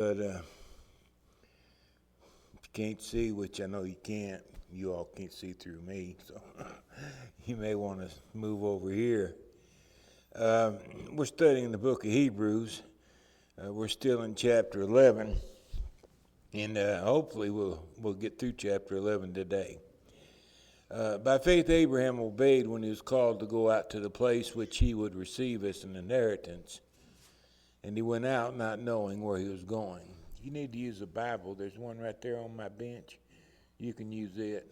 But if you can't see, which I know you can't, you all can't see through me, so you may want to move over here. Uh, we're studying the book of Hebrews. We're still in chapter 11, and hopefully we'll get through chapter 11 today. By faith, Abraham obeyed when he was called to go out to the place which he would receive as an inheritance, and he went out not knowing where he was going. You need to use a Bible. There's one right there on my bench. You can use it.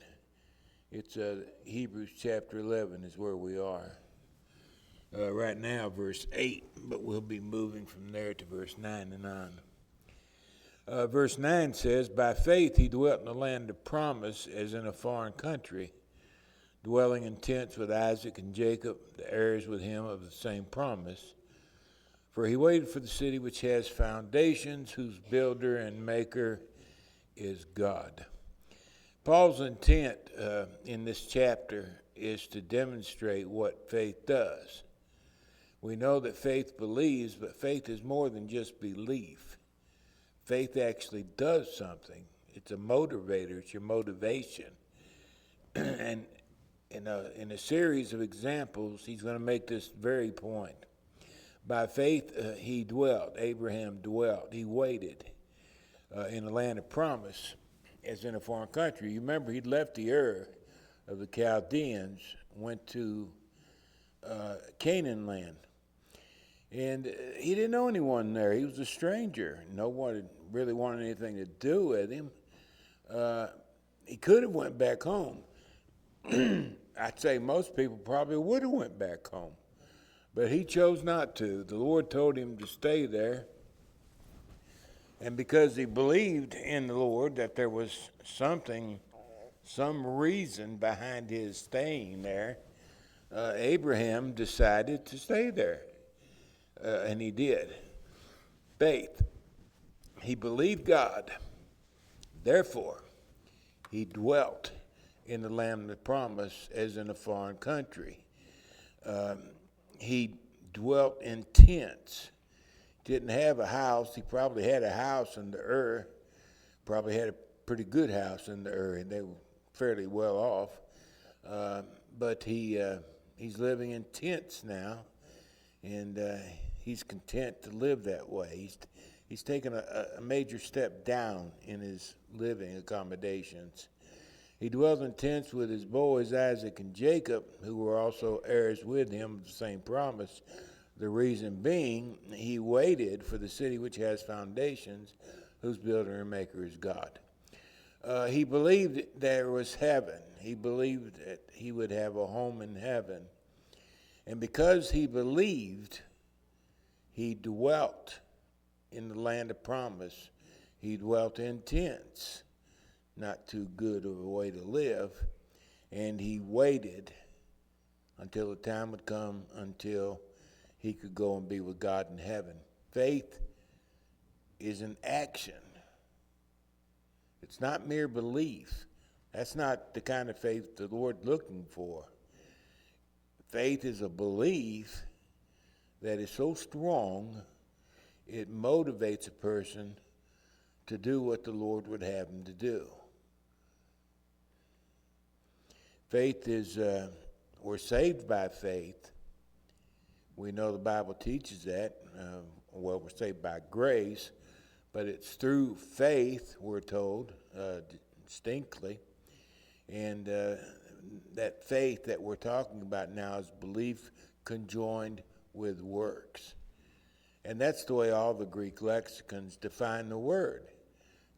It's Hebrews chapter 11 is where we are. Right now, verse 8, but we'll be moving from there to verse 9 and on. Verse 9 says, by faith he dwelt in the land of promise as in a foreign country, dwelling in tents with Isaac and Jacob, the heirs with him of the same promise. For he waited for the city which has foundations, whose builder and maker is God. Paul's intent in this chapter is to demonstrate what faith does. We know that faith believes, but faith is more than just belief. Faith actually does something. It's a motivator. It's your motivation. And in a series of examples, he's going to make this very point. By faith, he dwelt. Abraham dwelt. He waited in the land of promise as in a foreign country. You remember, he'd left the Ur of the Chaldeans, went to Canaan land. And he didn't know anyone there. He was a stranger. No one really wanted anything to do with him. He could have went back home. I'd say most people probably would have went back home. But he chose not to. The Lord told him to stay there. And because he believed in the Lord that there was some reason behind his staying there, Abraham decided to stay there. And he did. Faith. He believed God. Therefore, he dwelt in the land of promise as in a foreign country. He dwelt in tents. Didn't have a house. He probably had a house in the Ur. Probably had a pretty good house in the Ur, and they were fairly well off. But he's living in tents now, and he's content to live that way. He's taken a major step down in his living accommodations. He dwelt in tents with his boys Isaac and Jacob, who were also heirs with him of the same promise. The reason being, he waited for the city which has foundations, whose builder and maker is God. He believed there was heaven. He believed that he would have a home in heaven. And because he believed, he dwelt in the land of promise. He dwelt in tents. Not too good of a way to live, and he waited until the time would come until he could go and be with God in heaven. Faith is an action. It's not mere belief. That's not the kind of faith the Lord's looking for. Faith is a belief that is so strong it motivates a person to do what the Lord would have him to do. Faith is, we're saved by faith. We know the Bible teaches that. We're saved by grace, but it's through faith, we're told, distinctly. And that faith that we're talking about now is belief conjoined with works. And that's the way all the Greek lexicons define the word.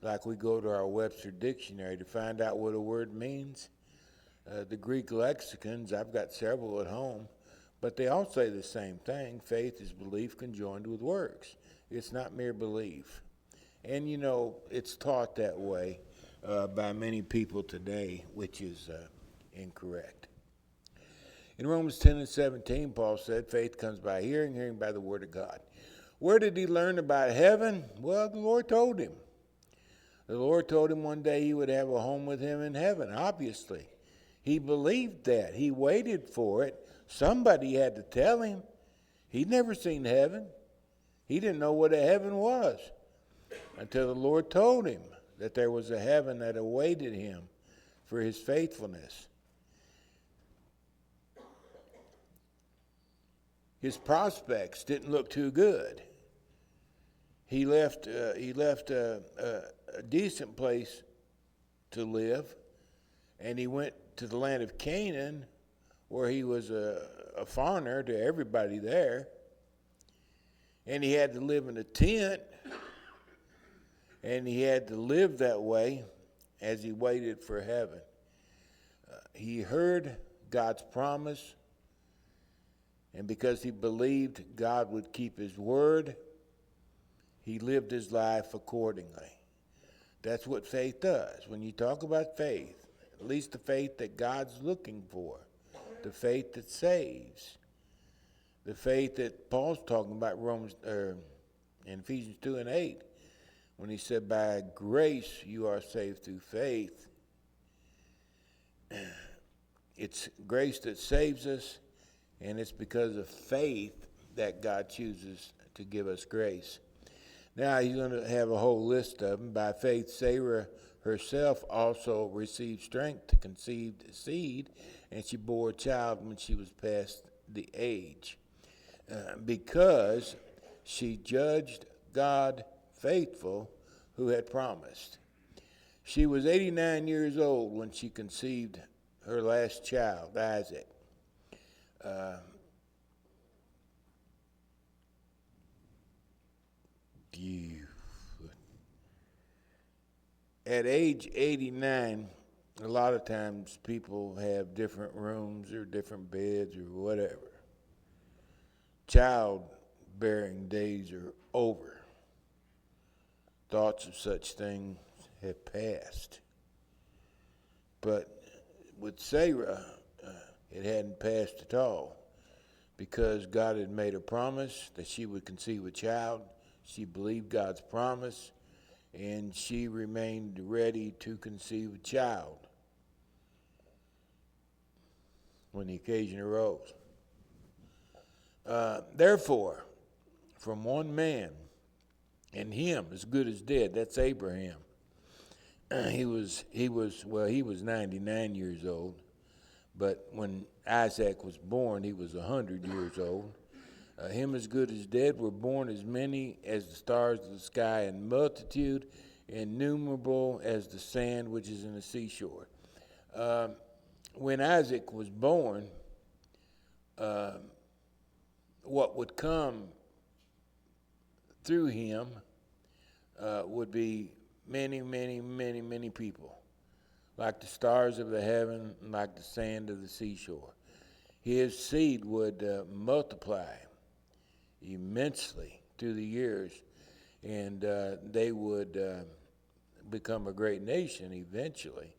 Like we go to our Webster Dictionary to find out what a word means. The Greek lexicons, I've got several at home, but they all say the same thing. Faith is belief conjoined with works. It's not mere belief. And, you know, it's taught that way by many people today, which is incorrect. In Romans 10 and 17, Paul said, faith comes by hearing, hearing by the word of God. Where did he learn about heaven? Well, the Lord told him. The Lord told him one day he would have a home with him in heaven, obviously. He believed that. He waited for it. Somebody had to tell him. He'd never seen heaven. He didn't know what a heaven was. until the Lord told him that there was a heaven that awaited him for his faithfulness. His prospects didn't look too good. He left a decent place to live, and he went to the land of Canaan, where he was a foreigner to everybody there, and he had to live in a tent, and he had to live that way as he waited for heaven. He heard God's promise, and because he believed God would keep his word, he lived his life accordingly. That's what faith does. When you talk about faith, at least the faith that God's looking for, the faith that saves, the faith that Paul's talking about in Ephesians 2 and 8, when he said, by grace you are saved through faith. It's grace that saves us, and it's because of faith that God chooses to give us grace. Now he's going to have a whole list of them. By faith, Sarah herself also received strength to conceive seed, and she bore a child when she was past the age, because she judged God faithful who had promised. She was 89 years old when she conceived her last child, Isaac. At age 89, a lot of times people have different rooms or different beds or whatever. Childbearing days are over. Thoughts of such things have passed. But with Sarah, it hadn't passed at all, because God had made a promise that she would conceive a child. She believed God's promise, and she remained ready to conceive a child when the occasion arose. Therefore, from one man, and him as good as dead, that's Abraham. He was 99 years old, but when Isaac was born, he was 100 years old. Him as good as dead were born as many as the stars of the sky, in multitude, innumerable as the sand which is in the seashore. When Isaac was born, what would come through him would be many, many, many, many people, like the stars of the heaven, like the sand of the seashore. His seed would multiply immensely through the years, and they would become a great nation eventually.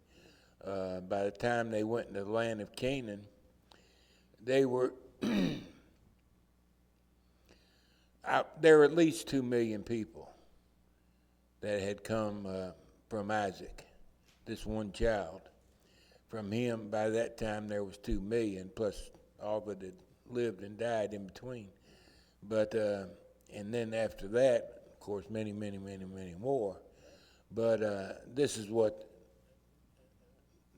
By the time they went into the land of Canaan, they were there were at least 2 million people that had come from Isaac, this one child. From him, by that time, there was 2 million, plus all that had lived and died in between. But, and then after that, of course, many, many, many, many more. But this is what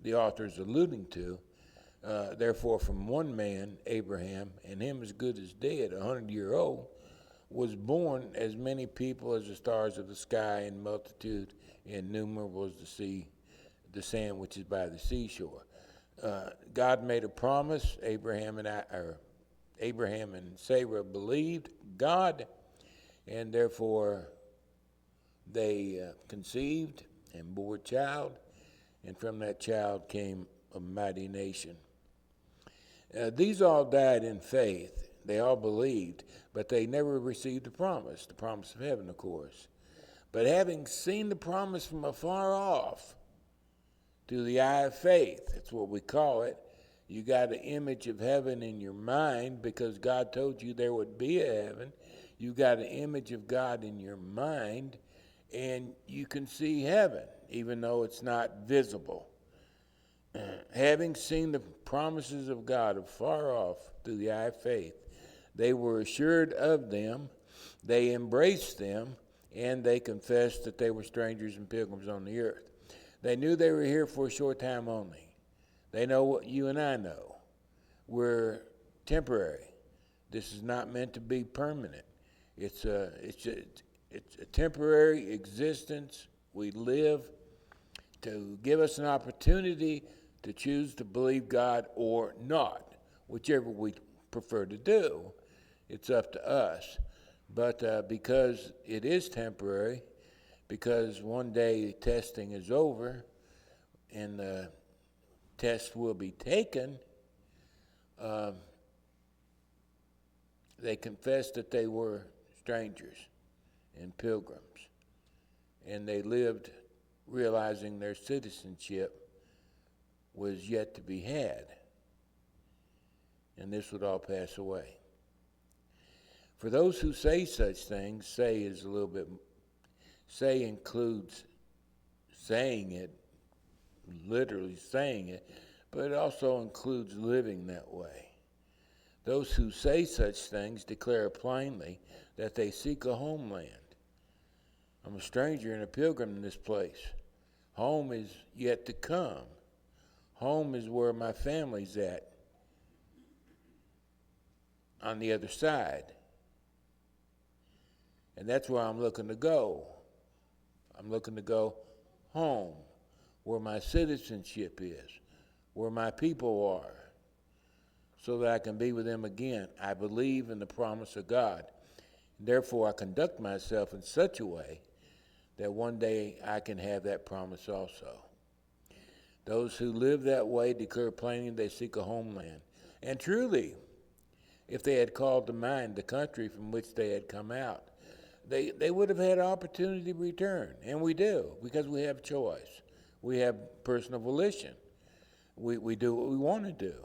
the author is alluding to. Therefore, from one man, Abraham, and him as good as dead, 100-year-old, was born as many people as the stars of the sky, in multitude, innumerable as the sea, the sand which is by the seashore. God made a promise. Abraham and Sarah believed God, and therefore they conceived and bore a child, and from that child came a mighty nation. These all died in faith. They all believed, but they never received the promise of heaven, of course. But having seen the promise from afar off, through the eye of faith, that's what we call it. You got an image of heaven in your mind because God told you there would be a heaven. You got an image of God in your mind, and you can see heaven, even though it's not visible. Having seen the promises of God afar off through the eye of faith, they were assured of them, they embraced them, and they confessed that they were strangers and pilgrims on the earth. They knew they were here for a short time only. They know what you and I know. We're temporary. This is not meant to be permanent. It's a temporary existence. We live to give us an opportunity to choose to believe God or not, whichever we prefer to do. It's up to us. But because it is temporary, because one day testing is over and the test will be taken, they confessed that they were strangers and pilgrims, and they lived realizing their citizenship was yet to be had, and this would all pass away. For those who say such things, say includes saying it, literally saying it, but it also includes living that way. Those who say such things declare plainly that they seek a homeland. I'm a stranger and a pilgrim in this place. Home is yet to come. Home is where my family's at on the other side. And that's where I'm looking to go. I'm looking to go home, where my citizenship is, where my people are, so that I can be with them again. I believe in the promise of God. Therefore, I conduct myself in such a way that one day I can have that promise also. Those who live that way declare plainly they seek a homeland. And truly, if they had called to mind the country from which they had come out, they would have had opportunity to return. And we do, because we have choice. We have personal volition. We do what we want to do.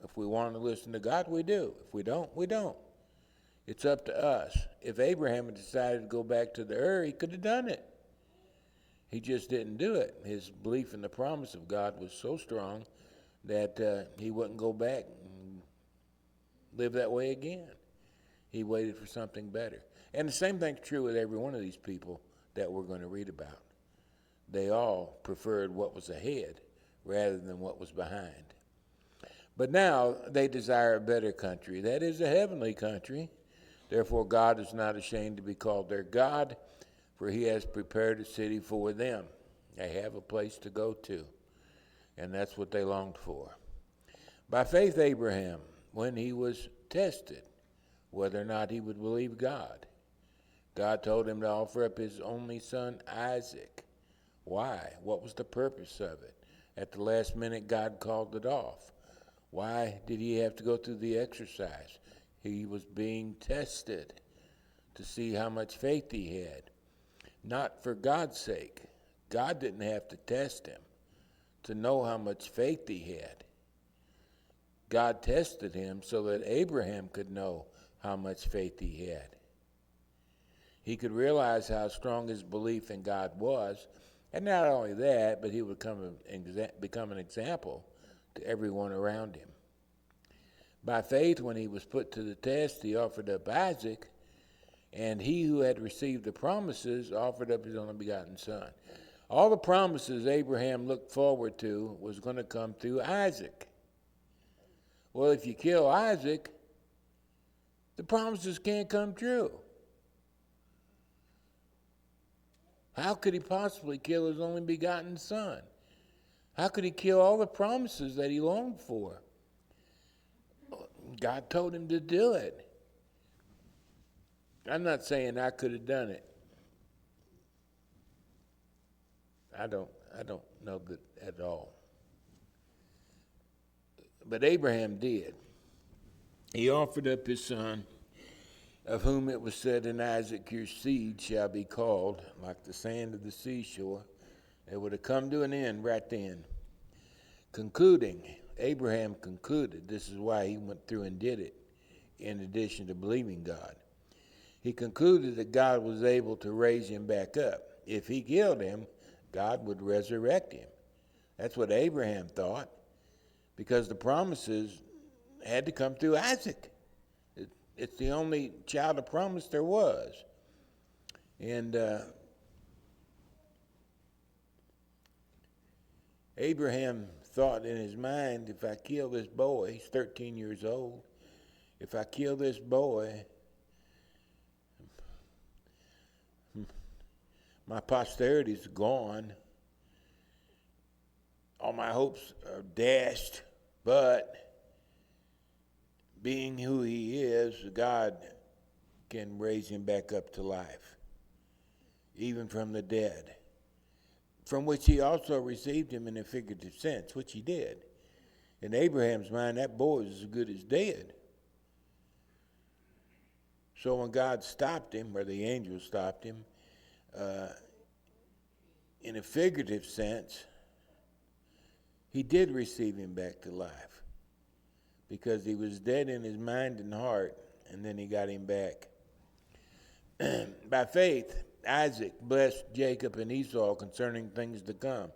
If we want to listen to God, we do. If we don't, we don't. It's up to us. If Abraham had decided to go back to the Ur, he could have done it. He just didn't do it. His belief in the promise of God was so strong that he wouldn't go back and live that way again. He waited for something better. And the same thing's true with every one of these people that we're going to read about. They all preferred what was ahead rather than what was behind. But now they desire a better country. That is a heavenly country. Therefore, God is not ashamed to be called their God, for he has prepared a city for them. They have a place to go to, and that's what they longed for. By faith, Abraham, when he was tested, whether or not he would believe God, God told him to offer up his only son, Isaac. Why? What was the purpose of it? At the last minute, God called it off. Why did he have to go through the exercise? He was being tested to see how much faith he had. Not for God's sake. God didn't have to test him to know how much faith he had. God tested him so that Abraham could know how much faith he had. He could realize how strong his belief in God was, and not only that, but he would become an example to everyone around him. By faith, when he was put to the test, he offered up Isaac, and he who had received the promises offered up his only begotten son. All the promises Abraham looked forward to was going to come through Isaac. Well, if you kill Isaac, the promises can't come true. How could he possibly kill his only begotten son? How could he kill all the promises that he longed for? God told him to do it. I'm not saying I could have done it. I don't know that at all. But Abraham did. He offered up his son, of whom it was said, in Isaac your seed shall be called, like the sand of the seashore. It would have come to an end right then. Abraham concluded, this is why he went through and did it, in addition to believing God. He concluded that God was able to raise him back up. If he killed him, God would resurrect him. That's what Abraham thought, because the promises had to come through Isaac. It's the only child of promise there was. And Abraham thought in his mind, if I kill this boy, he's 13 years old, if I kill this boy, my posterity's gone. All my hopes are dashed, but being who he is, God can raise him back up to life, even from the dead, from which he also received him in a figurative sense, which he did. In Abraham's mind, that boy is as good as dead. So when God stopped him, or the angel stopped him, in a figurative sense, he did receive him back to life, because he was dead in his mind and heart, and then he got him back. By faith, Isaac blessed Jacob and Esau concerning things to come.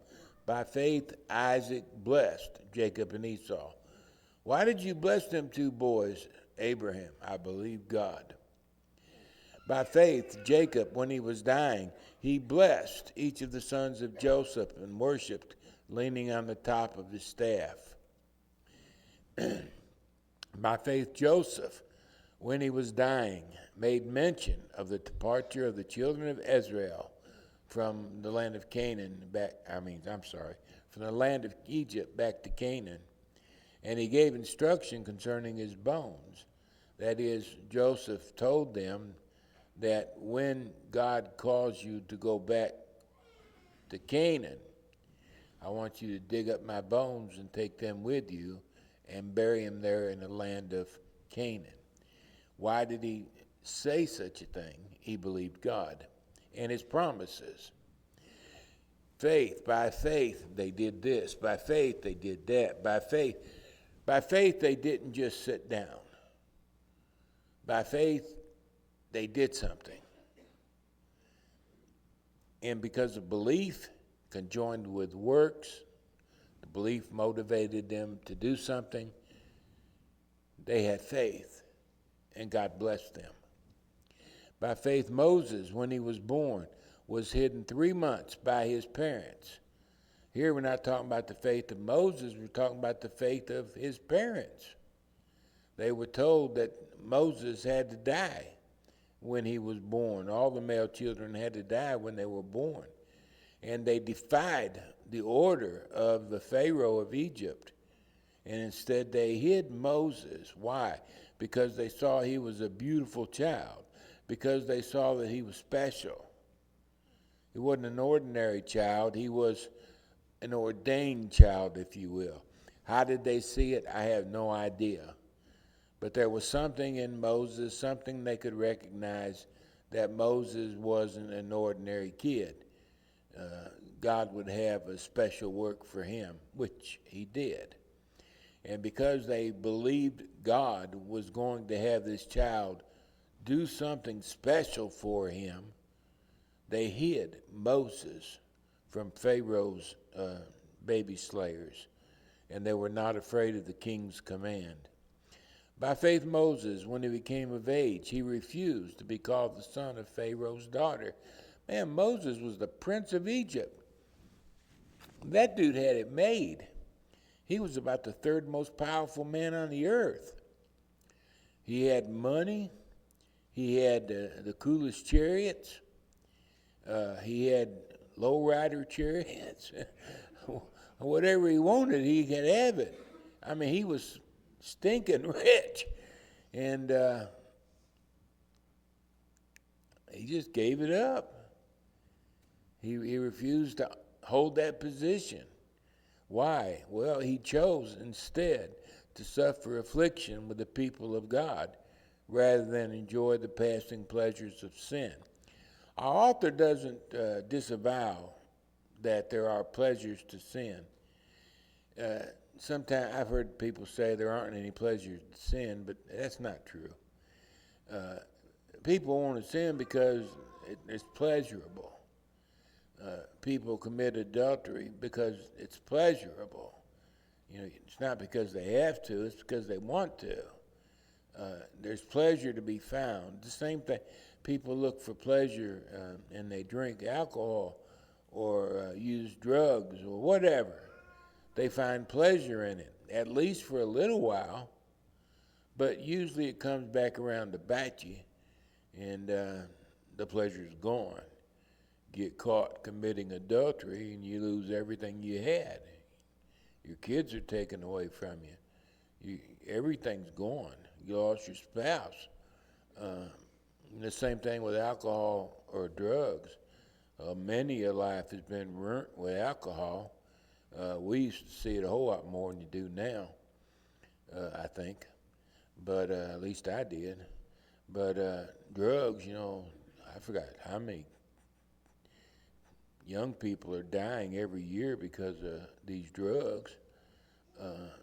By faith, Isaac blessed Jacob and Esau. Why did you bless them two boys, Abraham? I believe God. By faith, Jacob, when he was dying, he blessed each of the sons of Joseph and worshipped, leaning on the top of his staff. By faith, Joseph, when he was dying, made mention of the departure of the children of Israel from the land of Canaan from the land of Egypt back to Canaan. And he gave instruction concerning his bones. That is, Joseph told them that when God calls you to go back to Canaan, I want you to dig up my bones and take them with you and bury them there in the land of Canaan. Why did he say such a thing? He believed God and his promises. By faith, they did this. By faith, they did that. By faith, they didn't just sit down. By faith, they did something. And because of belief, conjoined with works, the belief motivated them to do something. They had faith, and God blessed them. By faith, Moses, when he was born, was hidden 3 months by his parents. Here we're not talking about the faith of Moses, we're talking about the faith of his parents. They were told that Moses had to die when he was born. All the male children had to die when they were born. And they defied the order of the Pharaoh of Egypt. And instead they hid Moses. Why? Because they saw he was a beautiful child. Because they saw that he was special. He wasn't an ordinary child. He was an ordained child, if you will. How did they see it? I have no idea. But there was something in Moses, something they could recognize, that Moses wasn't an ordinary kid. God would have a special work for him, which he did. And because they believed God was going to have this child do something special for him, they hid Moses from Pharaoh's baby slayers, and they were not afraid of the king's command. By faith, Moses, when he became of age, he refused to be called the son of Pharaoh's daughter. Man, Moses was the prince of Egypt. That dude had it made. He was about the third most powerful man on the earth. He had money. He had the coolest chariots. He had lowrider chariots. Whatever he wanted, he could have it. I mean, he was stinking rich. And he just gave it up. He refused to hold that position. Why? Well, he chose instead to suffer affliction with the people of God rather than enjoy the passing pleasures of sin. Our author doesn't disavow that there are pleasures to sin. Sometimes I've heard people say there aren't any pleasures to sin, but that's not true. People want to sin because it's pleasurable. People commit adultery because it's pleasurable. You know, it's not because they have to, it's because they want to. There's pleasure to be found. The same thing. People look for pleasure and they drink alcohol or use drugs or whatever. They find pleasure in it, at least for a little while, but usually it comes back around to bite you, and the pleasure's gone. Get caught committing adultery, and you lose everything you had. Your kids are taken away from you. Everything's gone. You lost your spouse. The same thing with alcohol or drugs. Many a life has been ruined with alcohol. We used to see it a whole lot more than you do now, I think. But at least I did. But drugs, I forgot how many young people are dying every year because of these drugs.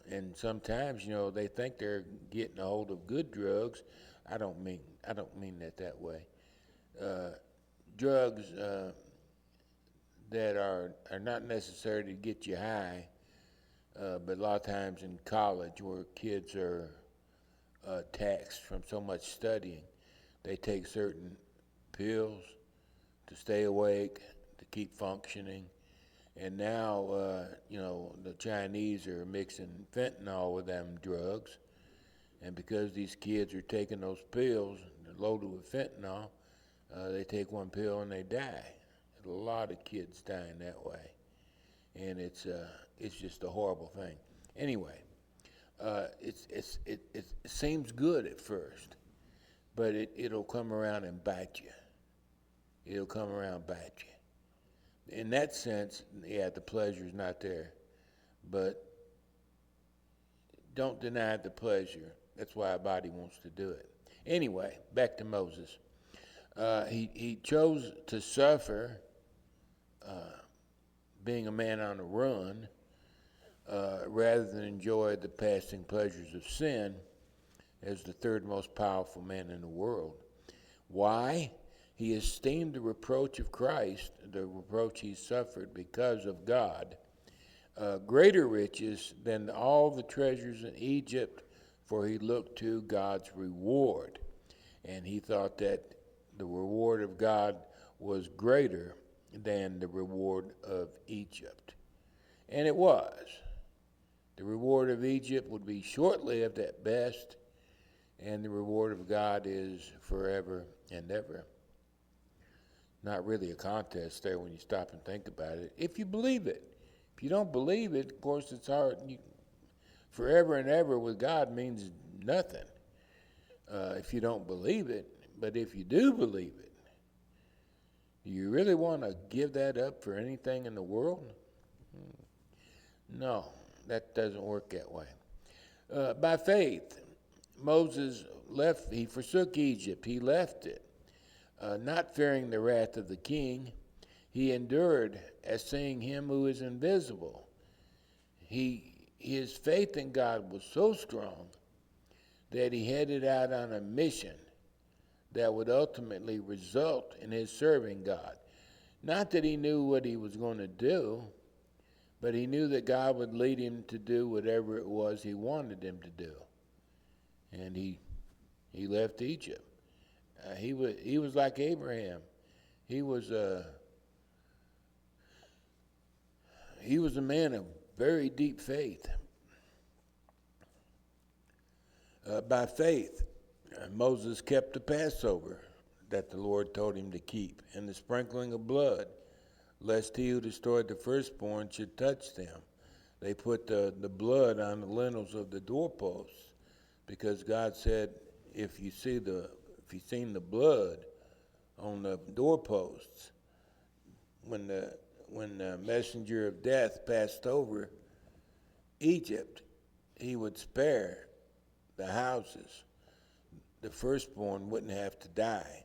And sometimes, they think they're getting a hold of good drugs. I don't mean that way. Drugs that are not necessary to get you high, but a lot of times in college where kids are taxed from so much studying, they take certain pills to stay awake, to keep functioning. And now, the Chinese are mixing fentanyl with them drugs. And because these kids are taking those pills, they're loaded with fentanyl, they take one pill and they die. A lot of kids dying that way. And it's just a horrible thing. Anyway, it seems good at first, but it'll come around and bite you. It'll come around and bite you. In that sense, yeah, the pleasure's not there, but don't deny the pleasure. That's why our body wants to do it. Anyway, back to Moses. He chose to suffer, being a man on the run, rather than enjoy the passing pleasures of sin as the third most powerful man in the world. Why? He esteemed the reproach of Christ, the reproach he suffered because of God, greater riches than all the treasures in Egypt, for he looked to God's reward. And he thought that the reward of God was greater than the reward of Egypt. And it was. The reward of Egypt would be short-lived at best, and the reward of God is forever and ever. Not really a contest there when you stop and think about it, if you believe it. If you don't believe it, of course, it's hard. Forever and ever with God means nothing if you don't believe it. But if you do believe it, do you really want to give that up for anything in the world? No, that doesn't work that way. By faith, Moses he forsook Egypt, he left it. Not fearing the wrath of the king, he endured as seeing him who is invisible. His faith in God was so strong that he headed out on a mission that would ultimately result in his serving God. Not that he knew what he was going to do, but he knew that God would lead him to do whatever it was he wanted him to do. And he left Egypt. He was like Abraham. He was a man of very deep faith. By faith, Moses kept the Passover that the Lord told him to keep, and the sprinkling of blood, lest he who destroyed the firstborn should touch them. They put the blood on the lintels of the doorposts, because God said, if you've seen the blood on the doorposts, when the messenger of death passed over Egypt, he would spare the houses. The firstborn wouldn't have to die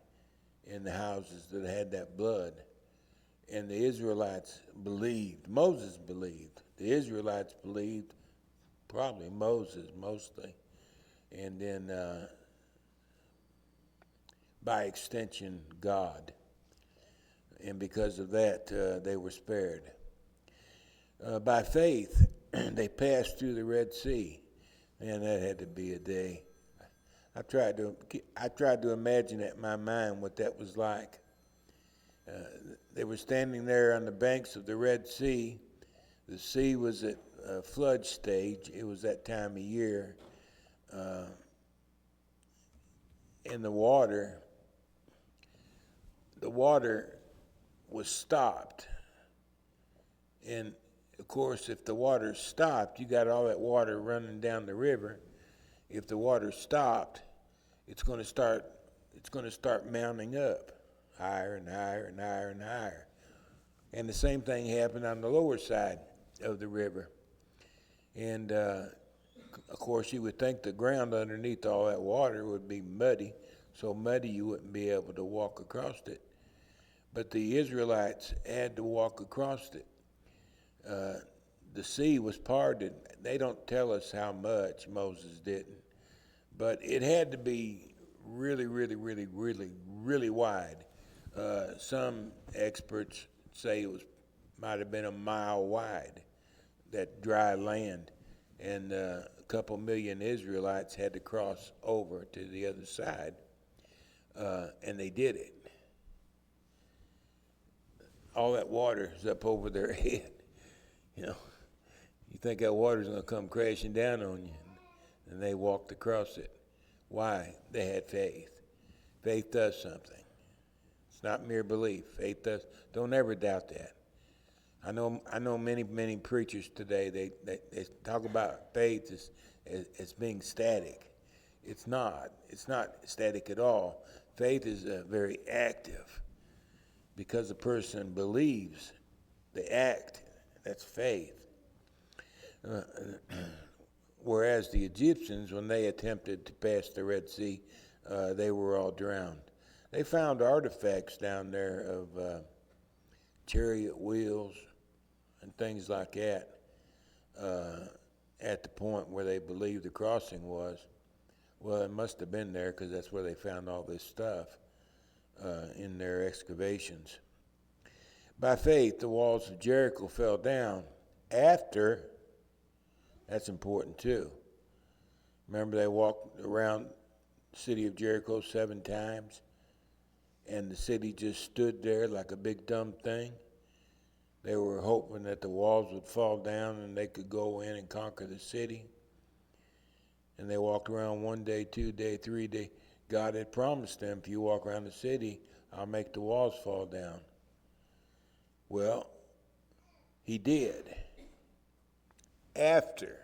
in the houses that had that blood. And the Israelites believed. Moses believed. The Israelites believed, probably Moses mostly. And then, by extension, God. And because of that, they were spared. By faith, they passed through the Red Sea. Man, that had to be a day. I tried to imagine in my mind what that was like. They were standing there on the banks of the Red Sea. The sea was at flood stage. It was that time of year. And the water was stopped. And of course, if the water stopped, you got all that water running down the river. If the water stopped, it's going to start mounting up higher and higher and higher and higher. And the same thing happened on the lower side of the river. And of course, you would think the ground underneath all that water would be muddy, so muddy you wouldn't be able to walk across it. But the Israelites had to walk across it. The sea was parted. They don't tell us how much, Moses didn't, but it had to be really, really, really, really, really wide. Some experts say might have been a mile wide, that dry land, and a couple million Israelites had to cross over to the other side, and they did it. All that water is up over their head. You think that water's going to come crashing down on you, and they walked across it. Why? They had faith. Faith does something. It's not mere belief. Faith does. Don't ever doubt that. I know many preachers today. They talk about faith as being static. It's not. It's not static at all. Faith is very active, because a person believes, they act. That's faith. Whereas the Egyptians, when they attempted to pass the Red Sea, they were all drowned. They found artifacts down there of chariot wheels and things like that at the point where they believed the crossing was. Well, it must have been there, because that's where they found all this stuff in their excavations. By faith, the walls of Jericho fell down after. That's important too. Remember, they walked around the city of Jericho 7 times, and the city just stood there like a big dumb thing. They were hoping that the walls would fall down and they could go in and conquer the city. And they walked around 1 day, 2 day, 3 day. God had promised them, if you walk around the city, I'll make the walls fall down. Well, he did. After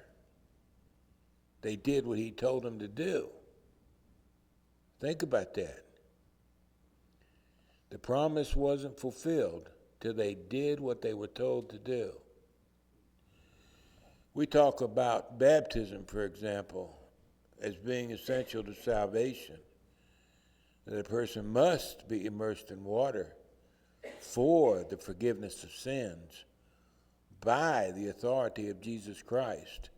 they did what he told them to do. Think about that. The promise wasn't fulfilled till they did what they were told to do. We talk about baptism, for example, as being essential to salvation. That a person must be immersed in water for the forgiveness of sins by the authority of Jesus Christ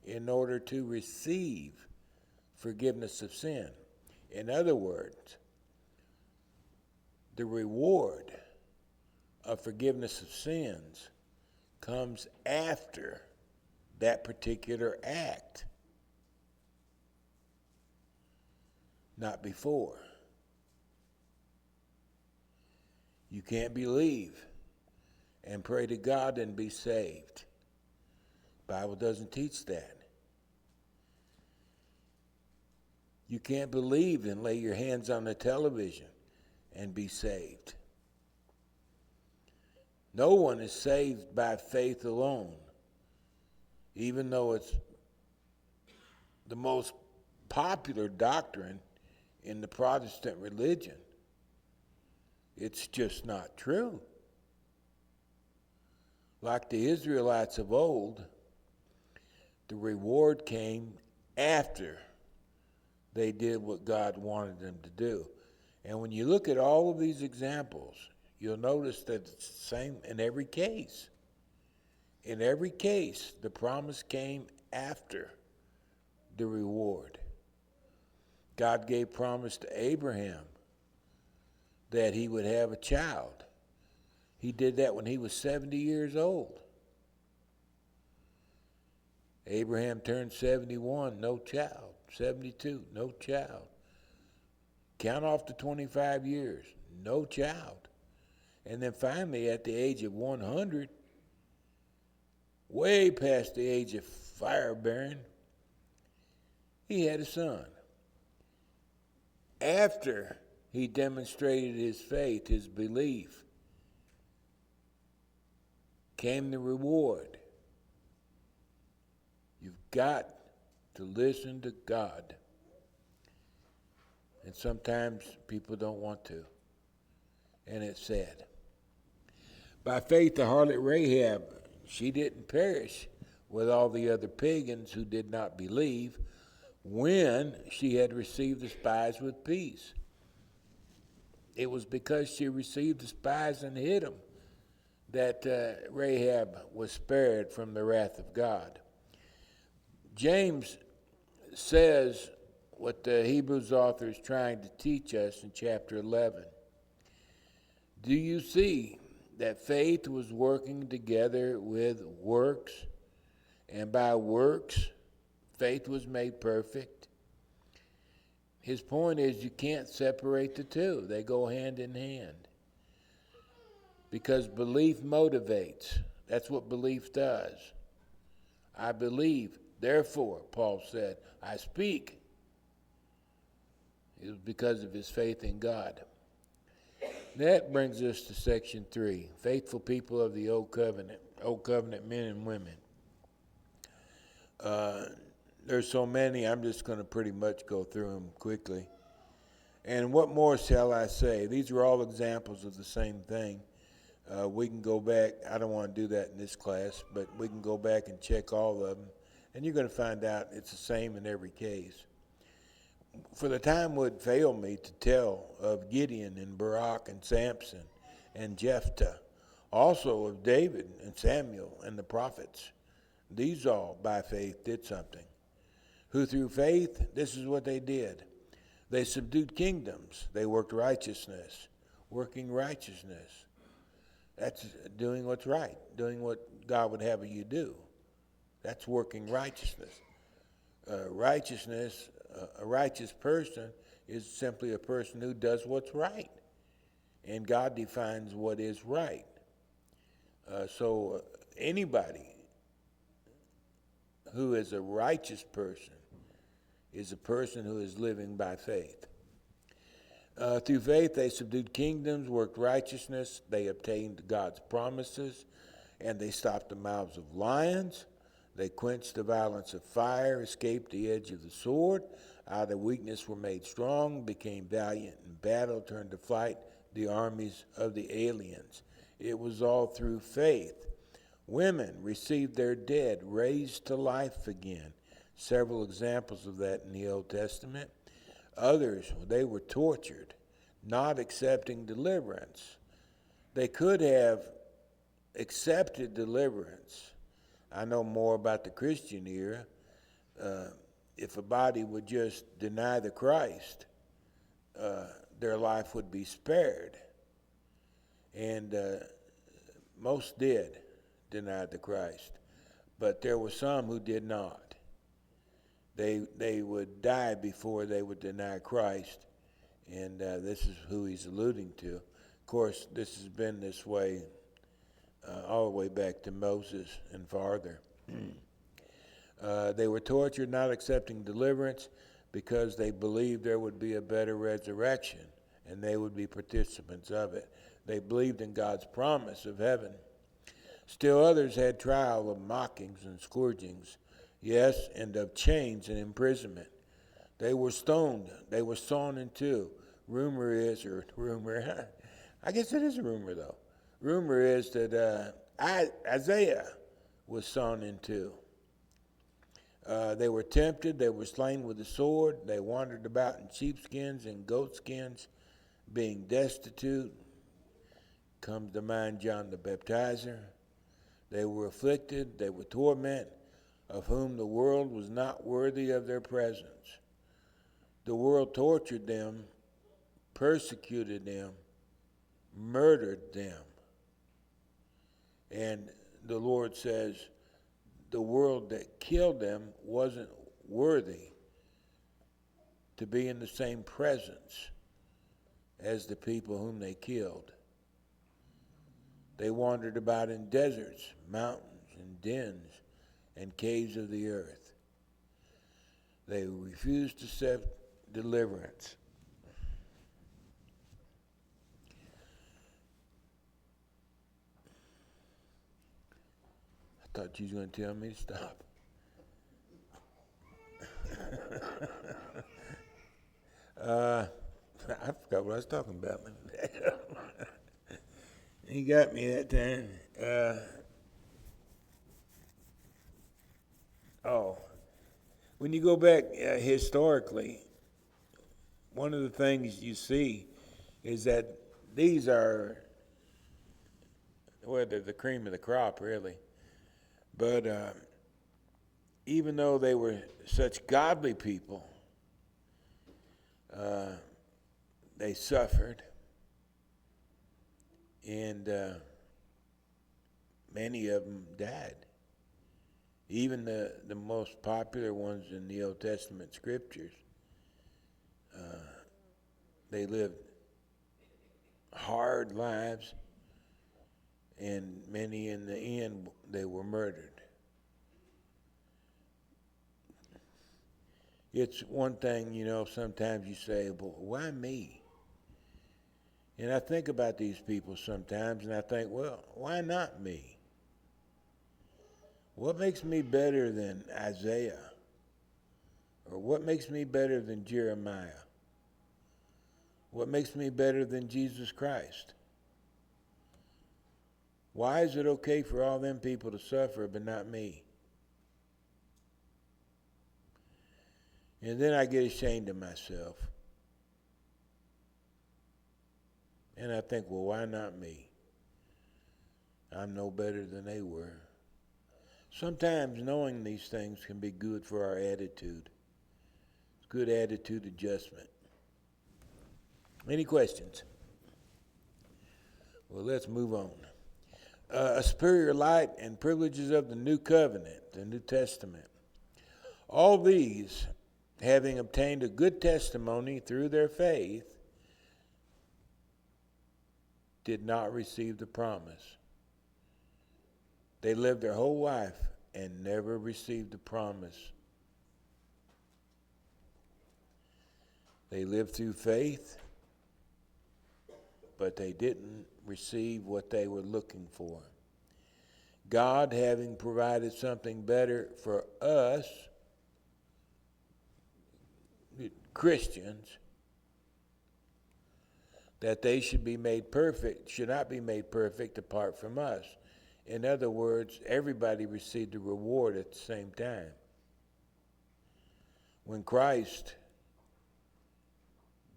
in order to receive forgiveness of sin. In other words, the reward of forgiveness of sins comes after that particular act, not before. You can't believe and pray to God and be saved. The Bible doesn't teach that. You can't believe and lay your hands on the television and be saved. No one is saved by faith alone, even though it's the most popular doctrine in the Protestant religion. It's just not true. Like the Israelites of old, the reward came after they did what God wanted them to do. And when you look at all of these examples, you'll notice that it's the same in every case. In every case, the promise came after the reward. God gave promise to Abraham that he would have a child. He did that when he was 70 years old. Abraham turned 71, no child. 72, no child. Count off to 25 years, no child. And then finally, at the age of 100, way past the age of firebearing, he had a son. After he demonstrated his faith, his belief, came the reward. You've got to listen to God. And sometimes people don't want to. And it's sad. By faith, the harlot Rahab, she didn't perish with all the other pagans who did not believe when she had received the spies with peace. It was because she received the spies and hid them that Rahab was spared from the wrath of God. James says what the Hebrews author is trying to teach us in chapter 11. Do you see that faith was working together with works, and by works, faith was made perfect? His point is you can't separate the two. They go hand in hand. Because belief motivates. That's what belief does. I believe, therefore, Paul said, I speak. It was because of his faith in God. That brings us to section 3, faithful people of the Old Covenant men and women. There's so many, I'm just going to pretty much go through them quickly. And what more shall I say? These are all examples of the same thing. We can go back, I don't want to do that in this class, but we can go back and check all of them, and you're going to find out it's the same in every case. For the time would fail me to tell of Gideon and Barak and Samson and Jephthah, also of David and Samuel and the prophets. These all, by faith, did something. Who through faith, this is what they did. They subdued kingdoms. They worked righteousness, working righteousness. That's doing what's right, doing what God would have you do. That's working righteousness. A righteous person is simply a person who does what's right. And God defines what is right. So anybody who is a righteous person is a person who is living by faith. Through faith, they subdued kingdoms, worked righteousness, they obtained God's promises, and they stopped the mouths of lions. They quenched the violence of fire, escaped the edge of the sword. Out of weakness were made strong, became valiant in battle, turned to flight the armies of the aliens. It was all through faith. Women received their dead, raised to life again. Several examples of that in the Old Testament. Others, they were tortured, not accepting deliverance. They could have accepted deliverance. I know more about the Christian era. If a body would just deny the Christ, their life would be spared. And most did deny the Christ, but there were some who did not. They would die before they would deny Christ, and this is who he's alluding to. Of course, this has been this way all the way back to Moses and farther. They were tortured, not accepting deliverance, because they believed there would be a better resurrection, and they would be participants of it. They believed in God's promise of heaven. Still others had trial of mockings and scourgings, yes, and of chains and imprisonment. They were stoned. They were sawn in two. I guess it is a rumor, though. Rumor is that Isaiah was sawn in two. They were tempted. They were slain with the sword. They wandered about in sheepskins and goatskins, being destitute. Comes to mind John the Baptizer. They were afflicted. They were tormented, of whom the world was not worthy of their presence. The world tortured them, persecuted them, murdered them. And the Lord says the world that killed them wasn't worthy to be in the same presence as the people whom they killed. They wandered about in deserts, mountains, and dens, and caves of the earth. They refused to accept deliverance. I thought you was going to tell me to stop. I forgot what I was talking about. He got me that time. When you go back historically, one of the things you see is that these are, well, they're the cream of the crop, really. But even though they were such godly people, they suffered, and many of them died. Even the most popular ones in the Old Testament scriptures, they lived hard lives, and many in the end, they were murdered. It's one thing, sometimes you say, well, why me? And I think about these people sometimes, and I think, well, why not me? What makes me better than Isaiah? Or what makes me better than Jeremiah? What makes me better than Jesus Christ? Why is it okay for all them people to suffer, but not me? And then I get ashamed of myself. And I think, well, why not me? I'm no better than they were. Sometimes knowing these things can be good for our attitude. It's good attitude adjustment. Any questions? Well, let's move on. A superior light and privileges of the New Covenant, the New Testament. All these, having obtained a good testimony through their faith, did not receive the promise. They lived their whole life and never received the promise. They lived through faith, but they didn't receive what they were looking for. God, having provided something better for us, Christians, that they should be made perfect, should not be made perfect apart from us. In other words, everybody received a reward at the same time. When Christ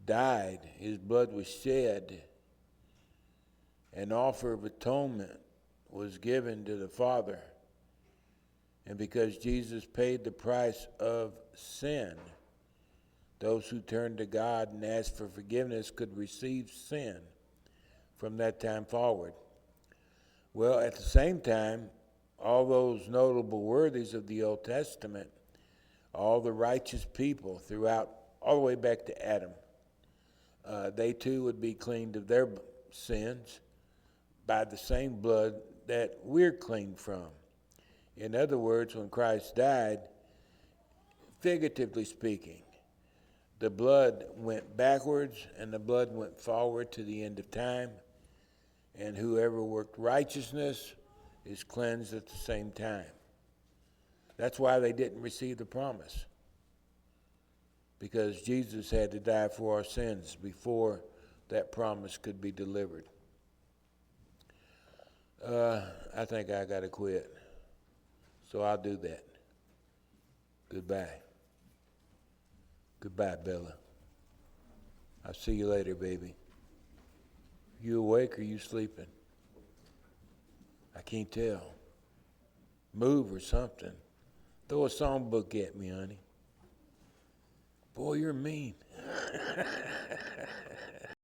died, his blood was shed, an offer of atonement was given to the Father. And because Jesus paid the price of sin, those who turned to God and asked for forgiveness could receive sin from that time forward. Well, at the same time, all those notable worthies of the Old Testament, all the righteous people throughout, all the way back to Adam, they too would be cleaned of their sins by the same blood that we're cleaned from. In other words, when Christ died, figuratively speaking, the blood went backwards and the blood went forward to the end of time. And whoever worked righteousness is cleansed at the same time. That's why they didn't receive the promise. Because Jesus had to die for our sins before that promise could be delivered. I think I got to quit. So I'll do that. Goodbye. Goodbye, Bella. I'll see you later, baby. You awake or you sleeping? I can't tell. Move or something. Throw a songbook at me, honey. Boy, you're mean.